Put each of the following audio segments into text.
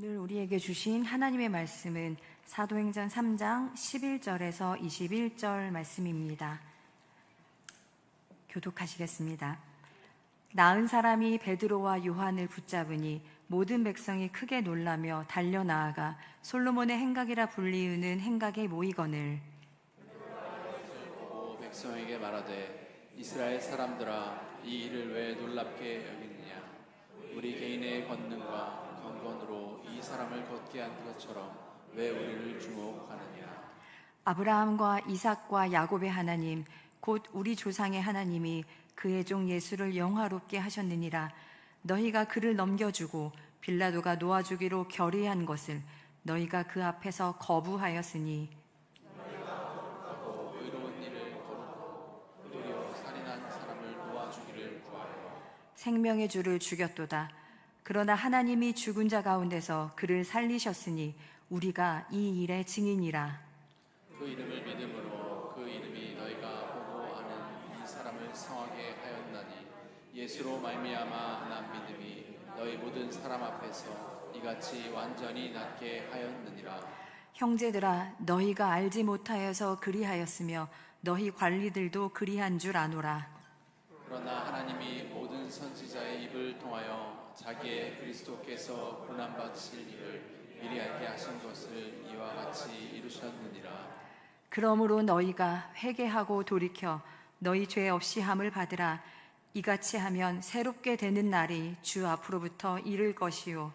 오늘 우리에게 주신 하나님의 말씀은 사도행전 3장 11절에서 21절 말씀입니다. 교독하시겠습니다. 나은 사람이 베드로와 요한을 붙잡으니 모든 백성이 크게 놀라며 달려나아가 솔로몬의 행각이라 불리우는 행각에 모이거늘 백성에게 말하되 이스라엘 사람들아 이 일을 왜 놀랍게 여기느냐. 우리 개인의 권능과 경건으로 이 사람을 걷게 한 것처럼 왜 우리를 주목하느냐. 아브라함과 이삭과 야곱의 하나님 곧 우리 조상의 하나님이 그의 종 예수를 영화롭게 하셨느니라. 너희가 그를 넘겨주고 빌라도가 놓아주기로 결의한 것을 너희가 그 앞에서 거부하였으니 의로운 일을 거룩하고 도리어 살인한 사람을 놓아주기를 구하여 생명의 주를 죽였도다. 그러나 하나님이 죽은 자 가운데서 그를 살리셨으니 우리가 이 일의 증인이라. 그 이름을 믿음으로 그 이름이 너희가 보고 아는 이 사람을 성하게 하였나니 예수로 말미암아 난 믿음이 너희 모든 사람 앞에서 이같이 완전히 낫게 하였느니라. 형제들아, 너희가 알지 못하여서 그리하였으며 너희 관리들도 그리한 줄 아노라. 그러나 하나님이 모든 선지자의 입을 통하여 자기의 그리스도께서 고난받으실 일을 미리 알게 하신 것을 이와 같이 이루셨느니라. 그러므로 너희가 회개하고 돌이켜 너희 죄 없이 함을 받으라. 이같이 하면 새롭게 되는 날이 주 앞으로부터 이를 것이요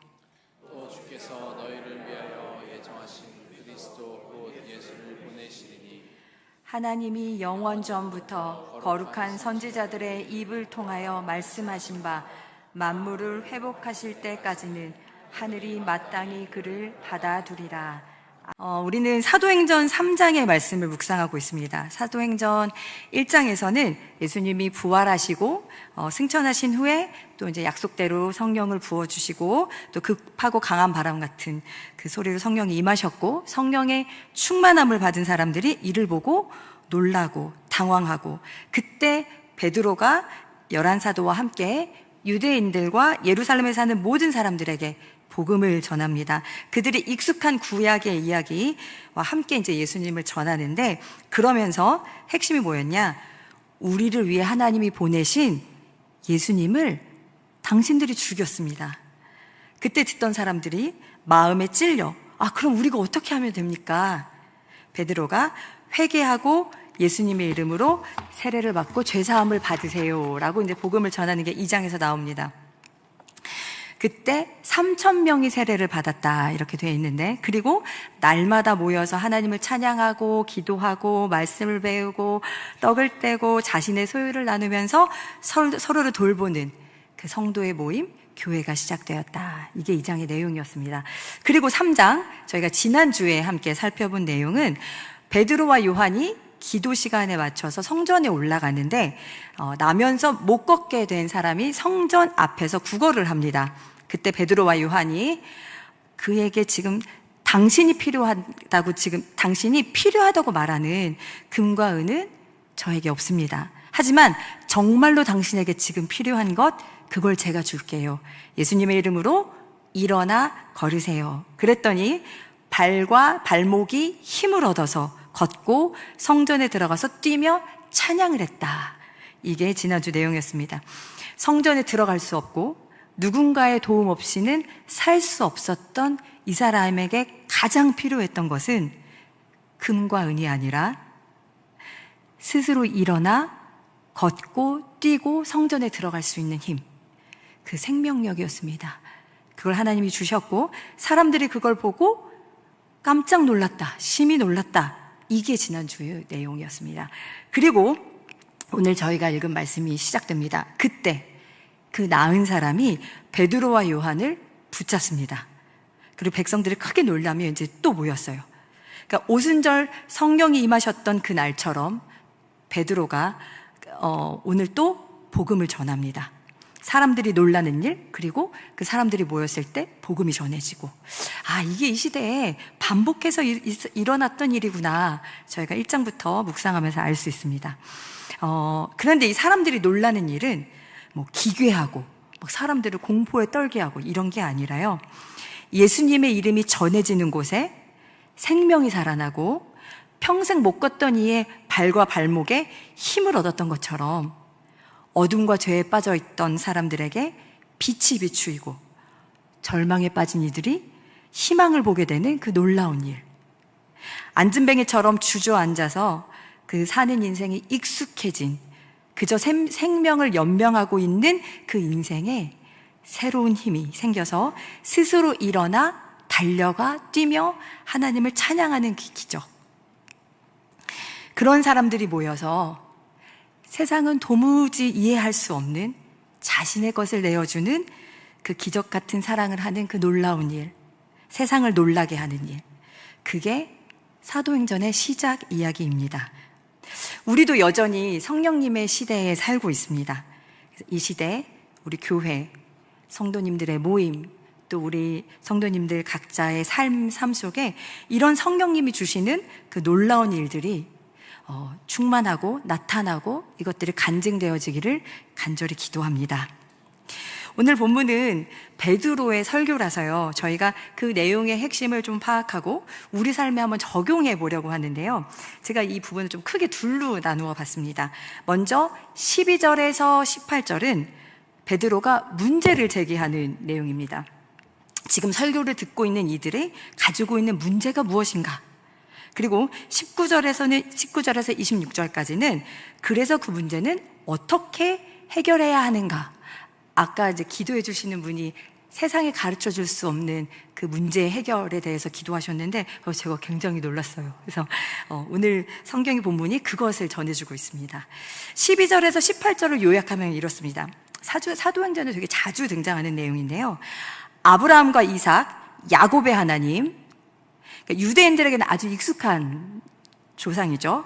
또 주께서 너희를 위하여 예정하신 그리스도 곧 예수를 보내시리니 하나님이 영원 전부터 거룩한 선지자들의 입을 통하여 말씀하신 바 만물을 회복하실 때까지는 하늘이 마땅히 그를 받아두리라. 우리는 사도행전 3장의 말씀을 묵상하고 있습니다. 사도행전 1장에서는 예수님이 부활하시고 승천하신 후에 또 이제 약속대로 성령을 부어주시고 또 급하고 강한 바람 같은 그 소리로 성령이 임하셨고 성령의 충만함을 받은 사람들이 이를 보고 놀라고 당황하고 그때 베드로가 11사도와 함께 유대인들과 예루살렘에 사는 모든 사람들에게 복음을 전합니다. 그들이 익숙한 구약의 이야기와 함께 이제 예수님을 전하는데 그러면서 핵심이 뭐였냐? 우리를 위해 하나님이 보내신 예수님을 당신들이 죽였습니다. 그때 듣던 사람들이 마음에 찔려 그럼 우리가 어떻게 하면 됩니까? 베드로가 회개하고 예수님의 이름으로 세례를 받고 죄사함을 받으세요 라고 이제 복음을 전하는 게 2장에서 나옵니다. 그때 3,000명이 세례를 받았다 이렇게 되어 있는데 그리고 날마다 모여서 하나님을 찬양하고 기도하고 말씀을 배우고 떡을 떼고 자신의 소유를 나누면서 서로를 돌보는 그 성도의 모임 교회가 시작되었다. 이게 2장의 내용이었습니다. 그리고 3장 저희가 지난주에 함께 살펴본 내용은 베드로와 요한이 기도 시간에 맞춰서 성전에 올라가는데 나면서 못 걷게 된 사람이 성전 앞에서 구걸을 합니다. 그때 베드로와 요한이 그에게 지금 당신이 필요하다고 말하는 금과 은은 저에게 없습니다. 하지만 정말로 당신에게 지금 필요한 것 그걸 제가 줄게요. 예수님의 이름으로 일어나 걸으세요. 그랬더니 발과 발목이 힘을 얻어서 걷고 성전에 들어가서 뛰며 찬양을 했다. 이게 지난주 내용이었습니다. 성전에 들어갈 수 없고 누군가의 도움 없이는 살 수 없었던 이 사람에게 가장 필요했던 것은 금과 은이 아니라 스스로 일어나 걷고 뛰고 성전에 들어갈 수 있는 힘, 그 생명력이었습니다. 그걸 하나님이 주셨고 사람들이 그걸 보고 깜짝 놀랐다, 심히 놀랐다. 이게 지난주 내용이었습니다. 그리고 오늘 저희가 읽은 말씀이 시작됩니다. 그때 그 나은 사람이 베드로와 요한을 붙잡습니다. 그리고 백성들이 크게 놀라며 이제 또 모였어요. 그러니까 오순절 성령이 임하셨던 그 날처럼 베드로가 오늘 또 복음을 전합니다. 사람들이 놀라는 일, 그리고 그 사람들이 모였을 때 복음이 전해지고 이게 이 시대에 반복해서 일어났던 일이구나 저희가 1장부터 묵상하면서 알 수 있습니다. 그런데 이 사람들이 놀라는 일은 뭐 기괴하고 사람들을 공포에 떨게 하고 이런 게 아니라요 예수님의 이름이 전해지는 곳에 생명이 살아나고 평생 못 걷던 이의 발과 발목에 힘을 얻었던 것처럼 어둠과 죄에 빠져 있던 사람들에게 빛이 비추이고 절망에 빠진 이들이 희망을 보게 되는 그 놀라운 일. 안진뱅이처럼 주저앉아서 그 사는 인생이 익숙해진 그저 생명을 연명하고 있는 그 인생에 새로운 힘이 생겨서 스스로 일어나 달려가 뛰며 하나님을 찬양하는 그 기적. 그런 사람들이 모여서 세상은 도무지 이해할 수 없는 자신의 것을 내어주는 그 기적 같은 사랑을 하는 그 놀라운 일, 세상을 놀라게 하는 일, 그게 사도행전의 시작 이야기입니다. 우리도 여전히 성령님의 시대에 살고 있습니다. 이 시대, 우리 교회, 성도님들의 모임, 또 우리 성도님들 각자의 삶 속에 이런 성령님이 주시는 그 놀라운 일들이 충만하고 나타나고 이것들이 간증되어지기를 간절히 기도합니다. 오늘 본문은 베드로의 설교라서요, 저희가 그 내용의 핵심을 좀 파악하고 우리 삶에 한번 적용해 보려고 하는데요, 제가 이 부분을 좀 크게 둘로 나누어 봤습니다. 먼저 12절에서 18절은 베드로가 문제를 제기하는 내용입니다. 지금 설교를 듣고 있는 이들이 가지고 있는 문제가 무엇인가? 그리고 19절에서 26절까지는 그래서 그 문제는 어떻게 해결해야 하는가? 아까 이제 기도해 주시는 분이 세상에 가르쳐 줄 수 없는 그 문제 해결에 대해서 기도하셨는데 제가 굉장히 놀랐어요. 그래서 오늘 성경의 본문이 그것을 전해주고 있습니다. 12절에서 18절을 요약하면 이렇습니다. 사도행전에 되게 자주 등장하는 내용인데요, 아브라함과 이삭, 야곱의 하나님, 그러니까 유대인들에게는 아주 익숙한 조상이죠.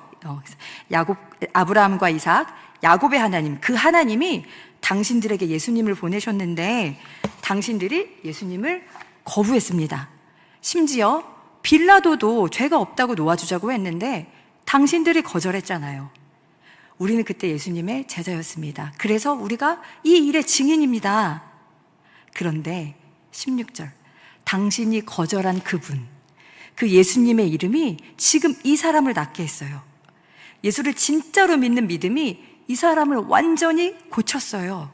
아브라함과 이삭, 야곱의 하나님, 그 하나님이 당신들에게 예수님을 보내셨는데 당신들이 예수님을 거부했습니다. 심지어 빌라도도 죄가 없다고 놓아주자고 했는데 당신들이 거절했잖아요. 우리는 그때 예수님의 제자였습니다. 그래서 우리가 이 일의 증인입니다. 그런데 16절, 당신이 거절한 그분, 그 예수님의 이름이 지금 이 사람을 낫게 했어요. 예수를 진짜로 믿는 믿음이 이 사람을 완전히 고쳤어요.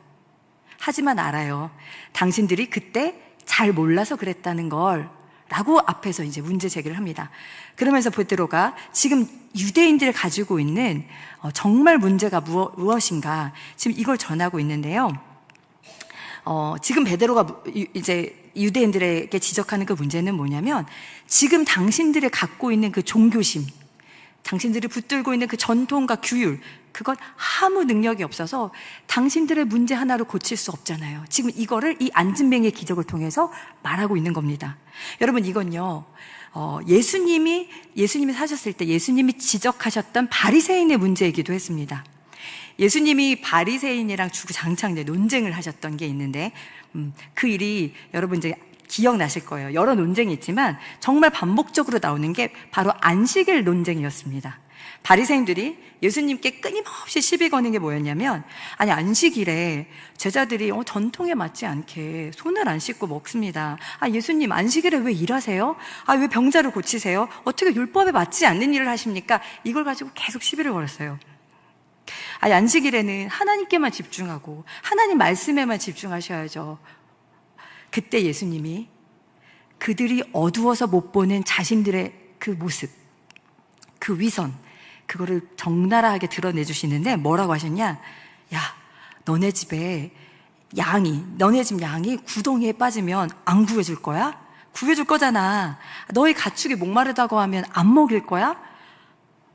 하지만 알아요, 당신들이 그때 잘 몰라서 그랬다는 걸 라고 앞에서 이제 문제 제기를 합니다. 그러면서 베드로가 지금 유대인들이 가지고 있는 정말 문제가 무엇인가, 지금 이걸 전하고 있는데요, 지금 베드로가 이제 유대인들에게 지적하는 그 문제는 뭐냐면, 지금 당신들이 갖고 있는 그 종교심, 당신들이 붙들고 있는 그 전통과 규율, 그건 아무 능력이 없어서 당신들의 문제 하나를 고칠 수 없잖아요. 지금 이거를 이 안진뱅이의 기적을 통해서 말하고 있는 겁니다. 여러분, 이건요, 예수님이 사셨을 때 예수님이 지적하셨던 바리새인의 문제이기도 했습니다. 예수님이 바리새인이랑 주구장창 논쟁을 하셨던 게 있는데, 그 일이 여러분 이제 기억나실 거예요. 여러 논쟁이 있지만 정말 반복적으로 나오는 게 바로 안식일 논쟁이었습니다. 바리새인들이 예수님께 끊임없이 시비 거는 게 뭐였냐면, 아니 안식일에 제자들이 전통에 맞지 않게 손을 안 씻고 먹습니다. 예수님 안식일에 왜 일하세요? 왜 병자를 고치세요? 어떻게 율법에 맞지 않는 일을 하십니까? 이걸 가지고 계속 시비를 걸었어요. 안식일에는 하나님께만 집중하고 하나님 말씀에만 집중하셔야죠. 그때 예수님이 그들이 어두워서 못 보는 자신들의 그 모습, 그 위선, 그거를 적나라하게 드러내주시는데 뭐라고 하셨냐? 야, 너네 집 양이 구덩이에 빠지면 안 구해줄 거야? 구해줄 거잖아. 너희 가축이 목마르다고 하면 안 먹일 거야?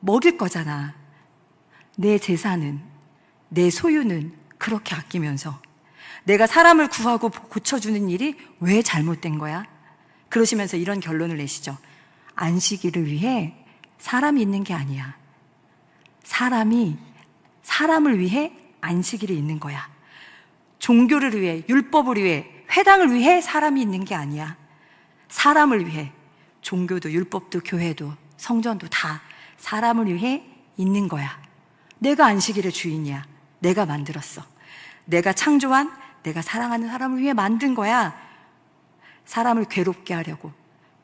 먹일 거잖아. 내 재산은, 내 소유는 그렇게 아끼면서 내가 사람을 구하고 고쳐주는 일이 왜 잘못된 거야? 그러시면서 이런 결론을 내시죠. 안식일을 위해 사람이 있는 게 아니야. 사람이 사람을 위해 안식일이 있는 거야. 종교를 위해, 율법을 위해, 회당을 위해 사람이 있는 게 아니야. 사람을 위해, 종교도 율법도 교회도 성전도 다 사람을 위해 있는 거야. 내가 안식일의 주인이야. 내가 만들었어. 내가 창조한, 내가 사랑하는 사람을 위해 만든 거야. 사람을 괴롭게 하려고,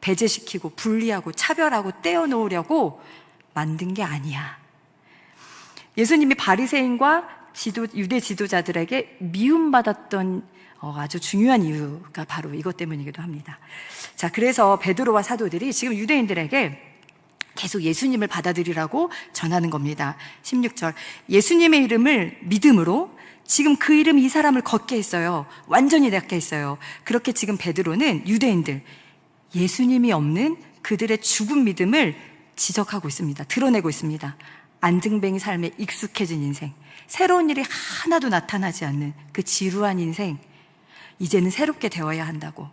배제시키고 분리하고 차별하고 떼어놓으려고 만든 게 아니야. 예수님이 바리새인과 유대 지도자들에게 미움받았던 아주 중요한 이유가 바로 이것 때문이기도 합니다. 자, 그래서 베드로와 사도들이 지금 유대인들에게 계속 예수님을 받아들이라고 전하는 겁니다. 16절, 예수님의 이름을 믿음으로 지금 그 이름이 이 사람을 걷게 했어요. 완전히 낫게 했어요. 그렇게 지금 베드로는 유대인들, 예수님이 없는 그들의 죽은 믿음을 지적하고 있습니다. 드러내고 있습니다. 안증뱅이 삶에 익숙해진 인생, 새로운 일이 하나도 나타나지 않는 그 지루한 인생, 이제는 새롭게 되어야 한다고.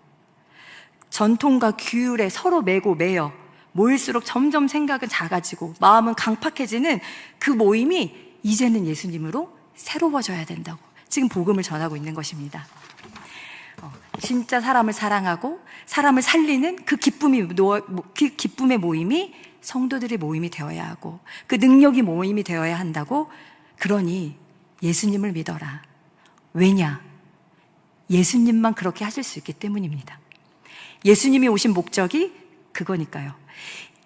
전통과 규율에 서로 매고 매여 모일수록 점점 생각은 작아지고 마음은 강팍해지는 그 모임이 이제는 예수님으로 새로워져야 된다고 지금 복음을 전하고 있는 것입니다. 진짜 사람을 사랑하고 사람을 살리는 그 기쁨의 모임이 성도들의 모임이 되어야 하고 그 능력이 모임이 되어야 한다고. 그러니 예수님을 믿어라. 왜냐? 예수님만 그렇게 하실 수 있기 때문입니다. 예수님이 오신 목적이 그거니까요.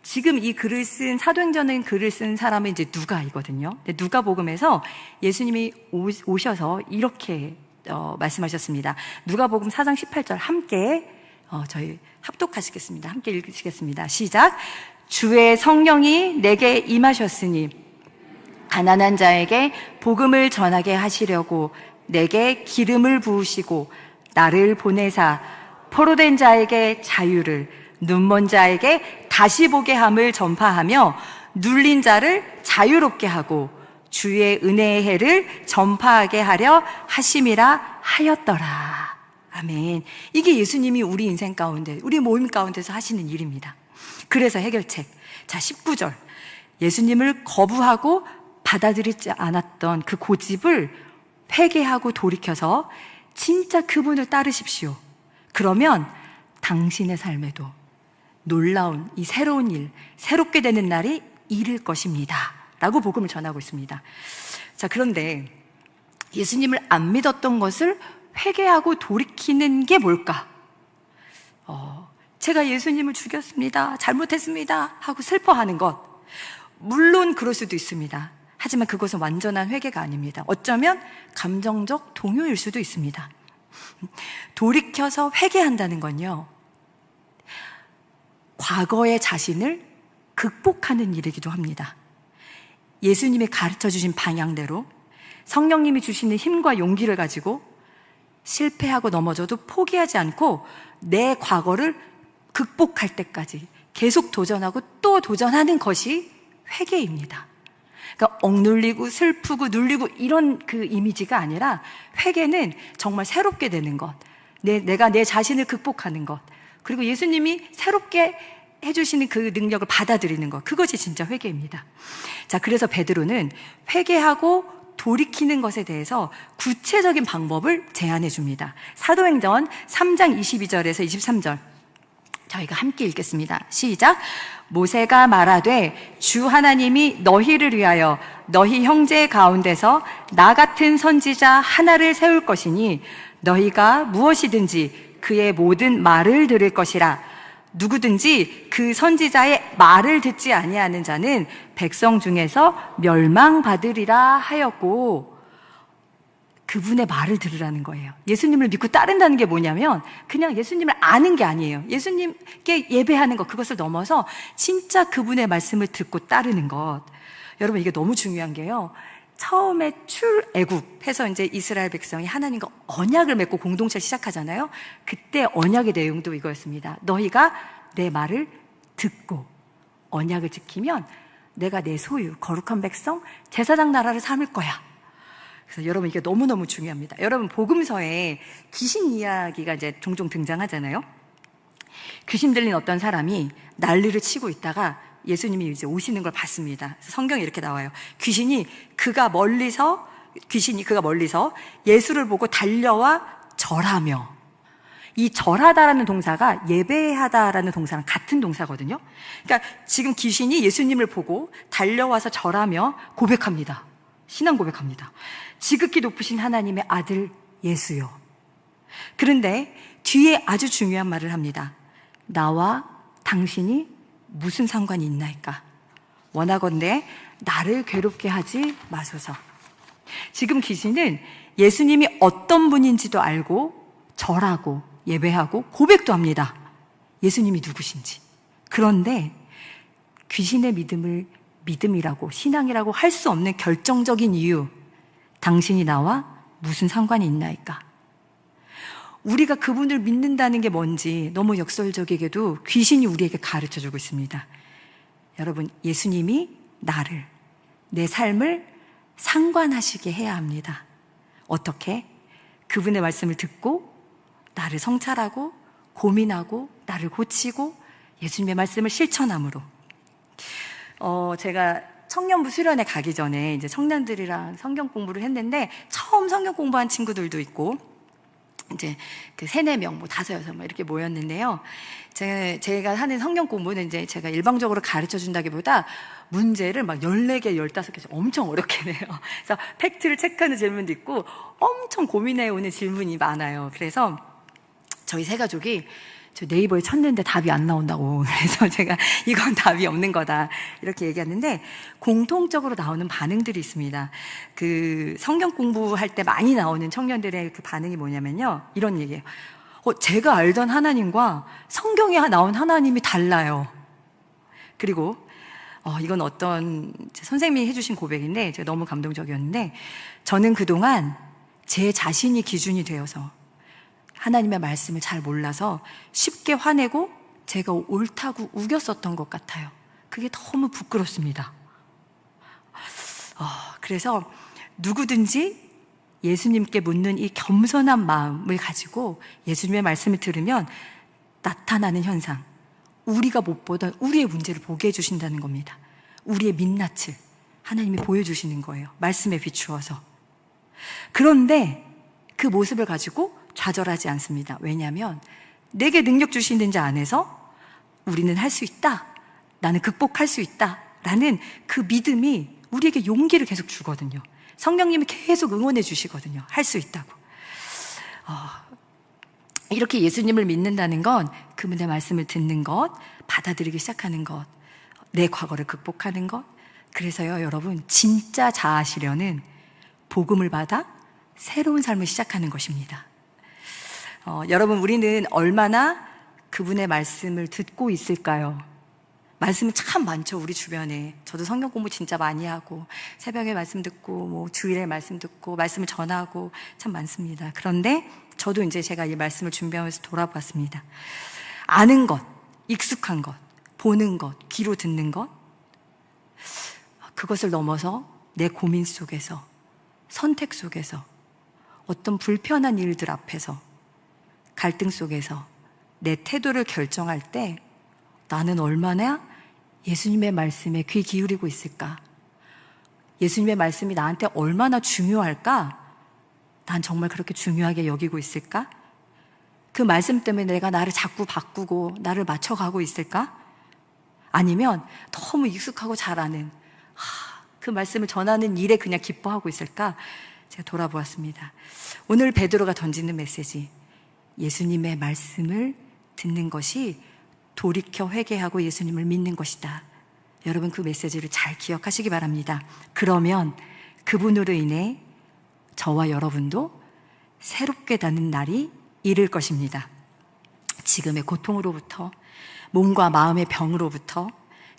지금 이 글을 쓴, 사도행전은 글을 쓴 사람은 이제 누가이거든요. 누가복음에서 예수님이 오셔서 이렇게 말씀하셨습니다. 누가복음 4장 18절 함께 저희 합독하시겠습니다. 함께 읽으시겠습니다. 시작. 주의 성령이 내게 임하셨으니 가난한 자에게 복음을 전하게 하시려고 내게 기름을 부으시고 나를 보내사 포로된 자에게 자유를, 눈먼 자에게 다시 보게 함을 전파하며 눌린 자를 자유롭게 하고 주의 은혜의 해를 전파하게 하려 하심이라 하였더라. 아멘. 이게 예수님이 우리 인생 가운데, 우리 모임 가운데서 하시는 일입니다. 그래서 해결책. 자, 19절. 예수님을 거부하고 받아들이지 않았던 그 고집을 회개하고 돌이켜서 진짜 그분을 따르십시오. 그러면 당신의 삶에도 놀라운 이 새로운 일, 새롭게 되는 날이 이를 것입니다. 라고 복음을 전하고 있습니다. 자, 그런데 예수님을 안 믿었던 것을 회개하고 돌이키는 게 뭘까? 제가 예수님을 죽였습니다. 잘못했습니다. 하고 슬퍼하는 것. 물론 그럴 수도 있습니다. 하지만 그것은 완전한 회개가 아닙니다. 어쩌면 감정적 동요일 수도 있습니다. 돌이켜서 회개한다는 건요, 과거의 자신을 극복하는 일이기도 합니다. 예수님이 가르쳐 주신 방향대로 성령님이 주시는 힘과 용기를 가지고 실패하고 넘어져도 포기하지 않고 내 과거를 극복할 때까지 계속 도전하고 또 도전하는 것이 회개입니다. 그러니까 억눌리고 슬프고 눌리고 이런 그 이미지가 아니라 회개는 정말 새롭게 되는 것, 내가 내 자신을 극복하는 것, 그리고 예수님이 새롭게 해주시는 그 능력을 받아들이는 것, 그것이 진짜 회개입니다. 자, 그래서 베드로는 회개하고 돌이키는 것에 대해서 구체적인 방법을 제안해 줍니다. 사도행전 3장 22절에서 23절 저희가 함께 읽겠습니다. 시작. 모세가 말하되 주 하나님이 너희를 위하여 너희 형제 가운데서 나 같은 선지자 하나를 세울 것이니 너희가 무엇이든지 그의 모든 말을 들을 것이라. 누구든지 그 선지자의 말을 듣지 아니하는 자는 백성 중에서 멸망받으리라 하였고, 그분의 말을 들으라는 거예요. 예수님을 믿고 따른다는 게 뭐냐면 그냥 예수님을 아는 게 아니에요. 예수님께 예배하는 것, 그것을 넘어서 진짜 그분의 말씀을 듣고 따르는 것. 여러분, 이게 너무 중요한 게요, 처음에 출애굽해서 이제 이스라엘 백성이 하나님과 언약을 맺고 공동체를 시작하잖아요. 그때 언약의 내용도 이거였습니다. 너희가 내 말을 듣고 언약을 지키면 내가 내 소유, 거룩한 백성, 제사장 나라를 삼을 거야. 그래서 여러분, 이게 너무너무 중요합니다. 여러분, 복음서에 귀신 이야기가 이제 종종 등장하잖아요. 귀신 들린 어떤 사람이 난리를 치고 있다가 예수님이 이제 오시는 걸 봤습니다. 성경에 이렇게 나와요. 귀신이 그가 멀리서 예수를 보고 달려와 절하며, 이 절하다라는 동사가 예배하다라는 동사랑 같은 동사거든요. 그러니까 지금 귀신이 예수님을 보고 달려와서 절하며 고백합니다. 신앙 고백합니다. 지극히 높으신 하나님의 아들 예수요. 그런데 뒤에 아주 중요한 말을 합니다. 나와 당신이 무슨 상관이 있나이까? 원하건대 나를 괴롭게 하지 마소서. 지금 귀신은 예수님이 어떤 분인지도 알고 절하고 예배하고 고백도 합니다. 예수님이 누구신지. 그런데 귀신의 믿음을 믿음이라고 신앙이라고 할 수 없는 결정적인 이유, 당신이 나와 무슨 상관이 있나이까? 우리가 그분을 믿는다는 게 뭔지 너무 역설적이게도 귀신이 우리에게 가르쳐주고 있습니다. 여러분, 예수님이 나를, 내 삶을 상관하시게 해야 합니다. 어떻게? 그분의 말씀을 듣고 나를 성찰하고 고민하고 나를 고치고 예수님의 말씀을 실천함으로. 제가 청년부 수련회 가기 전에 이제 청년들이랑 성경 공부를 했는데 처음 성경 공부한 친구들도 있고 이제 그 3-4명, 뭐 5-6명 이렇게 모였는데요. 제가 하는 성경 공부는 이제 제가 일방적으로 가르쳐 준다기보다 문제를 막 14개, 15개씩 엄청 어렵게 내요. 그래서 팩트를 체크하는 질문도 있고 엄청 고민해 오는 질문이 많아요. 그래서 저희 세 가족이 저 네이버에 쳤는데 답이 안 나온다고. 그래서 제가 이건 답이 없는 거다. 이렇게 얘기했는데 공통적으로 나오는 반응들이 있습니다. 그 성경 공부할 때 많이 나오는 청년들의 그 반응이 뭐냐면요. 이런 얘기예요. 제가 알던 하나님과 성경에 나온 하나님이 달라요. 그리고 이건 어떤 선생님이 해주신 고백인데 제가 너무 감동적이었는데 저는 그동안 제 자신이 기준이 되어서 하나님의 말씀을 잘 몰라서 쉽게 화내고 제가 옳다고 우겼었던 것 같아요. 그게 너무 부끄럽습니다. 그래서 누구든지 예수님께 묻는 이 겸손한 마음을 가지고 예수님의 말씀을 들으면 나타나는 현상, 우리가 못 보던 우리의 문제를 보게 해주신다는 겁니다. 우리의 민낯을 하나님이 보여주시는 거예요. 말씀에 비추어서. 그런데 그 모습을 가지고 좌절하지 않습니다. 왜냐하면 내게 능력 주시는 자 안에서 우리는 할 수 있다. 나는 극복할 수 있다. 라는 그 믿음이 우리에게 용기를 계속 주거든요. 성령님이 계속 응원해 주시거든요. 할 수 있다고. 이렇게 예수님을 믿는다는 건 그분의 말씀을 듣는 것, 받아들이기 시작하는 것, 내 과거를 극복하는 것. 그래서요, 여러분, 진짜 자아실현은 복음을 받아 새로운 삶을 시작하는 것입니다. 여러분, 우리는 얼마나 그분의 말씀을 듣고 있을까요? 말씀이 참 많죠, 우리 주변에. 저도 성경 공부 진짜 많이 하고 새벽에 말씀 듣고 뭐 주일에 말씀 듣고 말씀을 전하고 참 많습니다. 그런데 저도 이제 제가 이 말씀을 준비하면서 돌아봤습니다. 아는 것, 익숙한 것, 보는 것, 귀로 듣는 것, 그것을 넘어서 내 고민 속에서, 선택 속에서, 어떤 불편한 일들 앞에서, 갈등 속에서 내 태도를 결정할 때 나는 얼마나 예수님의 말씀에 귀 기울이고 있을까? 예수님의 말씀이 나한테 얼마나 중요할까? 난 정말 그렇게 중요하게 여기고 있을까? 그 말씀 때문에 내가 나를 자꾸 바꾸고 나를 맞춰가고 있을까? 아니면 너무 익숙하고 잘 아는 그 말씀을 전하는 일에 그냥 기뻐하고 있을까? 제가 돌아보았습니다. 오늘 베드로가 던지는 메시지, 예수님의 말씀을 듣는 것이 돌이켜 회개하고 예수님을 믿는 것이다. 여러분, 그 메시지를 잘 기억하시기 바랍니다. 그러면 그분으로 인해 저와 여러분도 새롭게 닫는 날이 이를 것입니다. 지금의 고통으로부터, 몸과 마음의 병으로부터,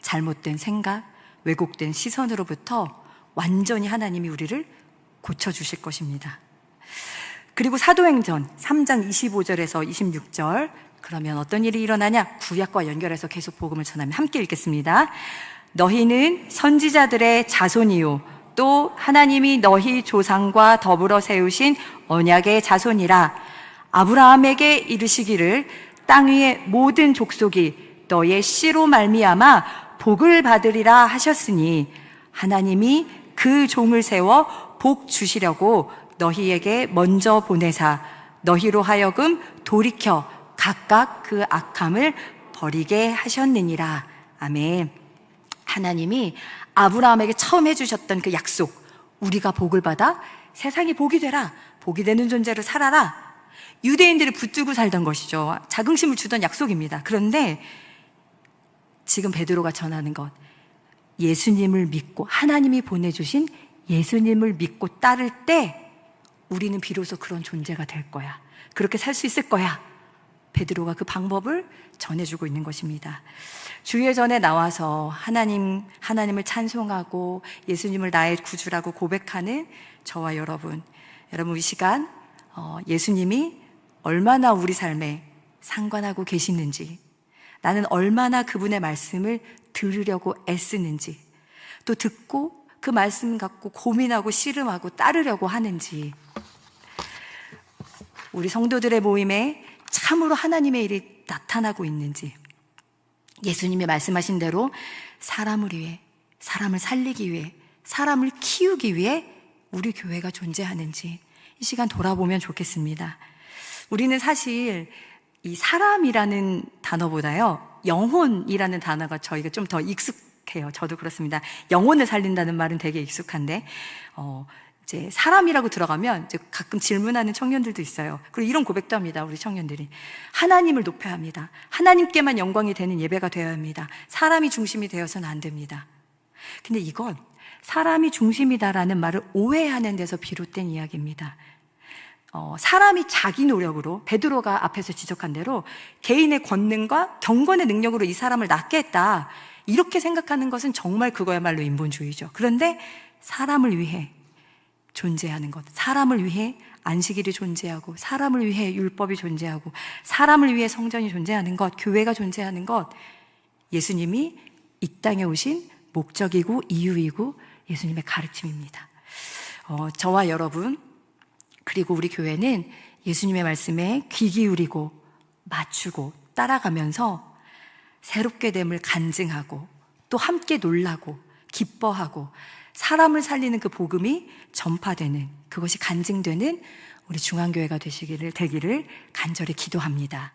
잘못된 생각, 왜곡된 시선으로부터 완전히 하나님이 우리를 고쳐주실 것입니다. 그리고 사도행전 3장 25절에서 26절, 그러면 어떤 일이 일어나냐? 구약과 연결해서 계속 복음을 전하면 함께 읽겠습니다. 너희는 선지자들의 자손이요 또 하나님이 너희 조상과 더불어 세우신 언약의 자손이라. 아브라함에게 이르시기를 땅 위의 모든 족속이 너의 씨로 말미암아 복을 받으리라 하셨으니 하나님이 그 종을 세워 복 주시려고 너희에게 먼저 보내사 너희로 하여금 돌이켜 각각 그 악함을 버리게 하셨느니라. 아멘. 하나님이 아브라함에게 처음 해주셨던 그 약속, 우리가 복을 받아 세상이 복이 되라, 복이 되는 존재로 살아라, 유대인들을 붙들고 살던 것이죠. 자긍심을 주던 약속입니다. 그런데 지금 베드로가 전하는 것, 예수님을 믿고 하나님이 보내주신 예수님을 믿고 따를 때 우리는 비로소 그런 존재가 될 거야. 그렇게 살 수 있을 거야. 베드로가 그 방법을 전해주고 있는 것입니다. 주예전에 나와서 하나님을 찬송하고 예수님을 나의 구주라고 고백하는 저와 여러분 이 시간 예수님이 얼마나 우리 삶에 상관하고 계시는지, 나는 얼마나 그분의 말씀을 들으려고 애쓰는지, 또 듣고 그 말씀 갖고 고민하고 씨름하고 따르려고 하는지, 우리 성도들의 모임에 참으로 하나님의 일이 나타나고 있는지, 예수님이 말씀하신 대로 사람을 위해, 사람을 살리기 위해, 사람을 키우기 위해 우리 교회가 존재하는지 이 시간 돌아보면 좋겠습니다. 우리는 사실 이 사람이라는 단어보다요, 영혼이라는 단어가 저희가 좀 더 익숙해요. 저도 그렇습니다. 영혼을 살린다는 말은 되게 익숙한데, 이제 사람이라고 들어가면 이제 가끔 질문하는 청년들도 있어요. 그리고 이런 고백도 합니다. 우리 청년들이. 하나님을 높여야 합니다. 하나님께만 영광이 되는 예배가 되어야 합니다. 사람이 중심이 되어서는 안 됩니다. 근데 이건 사람이 중심이다라는 말을 오해하는 데서 비롯된 이야기입니다. 사람이 자기 노력으로, 베드로가 앞에서 지적한 대로 개인의 권능과 경건의 능력으로 이 사람을 낫게 했다, 이렇게 생각하는 것은 정말 그거야말로 인본주의죠. 그런데 사람을 위해 존재하는 것, 사람을 위해 안식일이 존재하고, 사람을 위해 율법이 존재하고, 사람을 위해 성전이 존재하는 것, 교회가 존재하는 것, 예수님이 이 땅에 오신 목적이고 이유이고 예수님의 가르침입니다. 저와 여러분, 그리고 우리 교회는 예수님의 말씀에 귀 기울이고 맞추고 따라가면서 새롭게 됨을 간증하고, 또 함께 놀라고 기뻐하고 사람을 살리는 그 복음이 전파되는, 그것이 간증되는 우리 중앙교회가 되기를 간절히 기도합니다.